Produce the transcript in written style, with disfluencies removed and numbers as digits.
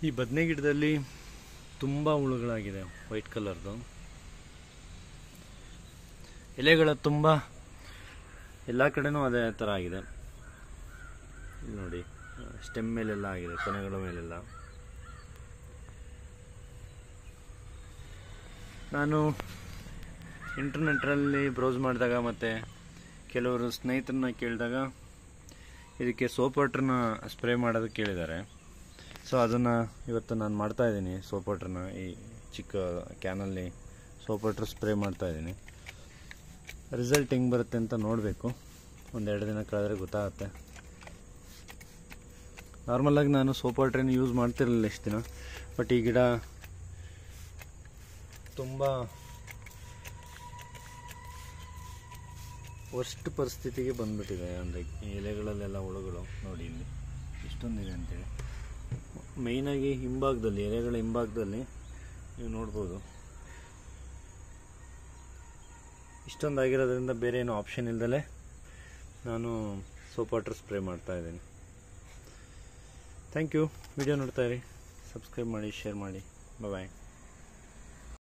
ಈ ಬದನೆ ಗಿಡದಲ್ಲಿ ತುಂಬ ಹುಳುಗಳಾಗಿದೆ, ವೈಟ್ ಕಲರ್ದು ಎಲೆಗಳ ತುಂಬ ಎಲ್ಲ ಕಡೆನೂ ಅದೇ ಥರ ಆಗಿದೆ. ಇಲ್ಲಿ ನೋಡಿ, ಸ್ಟೆಮ್ ಮೇಲೆಲ್ಲ ಆಗಿದೆ, ಕೊನೆಗಳ ಮೇಲೆಲ್ಲ. ನಾನು ಇಂಟರ್ನೆಟ್ರಲ್ಲಿ ಬ್ರೌಸ್ ಮಾಡಿದಾಗ ಮತ್ತು ಕೆಲವರು ಸ್ನೇಹಿತರನ್ನ ಕೇಳಿದಾಗ ಇದಕ್ಕೆ ಸೋಪ್ ವಾಟ್ರನ್ನ ಸ್ಪ್ರೇ ಮಾಡೋದಕ್ಕೆ ಕೇಳಿದ್ದಾರೆ. ಸೊ ಅದನ್ನು ಇವತ್ತು ನಾನು ಮಾಡ್ತಾಯಿದ್ದೀನಿ. ಸೋಪ್ ವಾಟ್ರನ್ನ ಈ ಚಿಕ್ಕ ಕ್ಯಾನಲ್ಲಿ ಸೋಪ್ ವಾಟ್ರ್ ಸ್ಪ್ರೇ ಮಾಡ್ತಾಯಿದ್ದೀನಿ. ರಿಸಲ್ಟ್ ಹೆಂಗೆ ಬರುತ್ತೆ ಅಂತ ನೋಡಬೇಕು. ಒಂದೆರಡು ದಿನ ಕಳೆದ್ರೆ ಗೊತ್ತಾಗುತ್ತೆ. ನಾರ್ಮಲಾಗಿ ನಾನು ಸೋಪ್ ವಾಟ್ರನ್ನು ಯೂಸ್ ಮಾಡ್ತಿರಲಿಲ್ಲ ಇಷ್ಟು ದಿನ. ಬಟ್ ಈ ಗಿಡ ತುಂಬ ವರ್ಸ್ಟ್ ಪರಿಸ್ಥಿತಿಗೆ ಬಂದ್ಬಿಟ್ಟಿದೆ. ಅಂದರೆ ಎಲೆಗಳಲ್ಲೆಲ್ಲ ಹುಳುಗಳು ನೋಡಿ, ಇಲ್ಲಿ ಇಷ್ಟೊಂದಿದೆ ಅಂತೇಳಿ. ಮೇಯ್ನಾಗಿ ಹಿಂಭಾಗದಲ್ಲಿ, ಎಲೆಗಳ ಹಿಂಭಾಗದಲ್ಲಿ ನೀವು ನೋಡ್ಬೋದು. ಇಷ್ಟೊಂದಾಗಿರೋದ್ರಿಂದ ಬೇರೆ ಏನೋ ಆಪ್ಷನ್ ಇಲ್ದಲೆ ನಾನು ಸೋಪ್ ವಾಟರ್ ಸ್ಪ್ರೇ ಮಾಡ್ತಾಯಿದ್ದೀನಿ. Thank you. ವಿಡಿಯೋ ನೋಡ್ತಾಯಿರಿ, ಸಬ್ಸ್ಕ್ರೈಬ್ ಮಾಡಿ, ಶೇರ್ ಮಾಡಿ. ಬಾಯ್.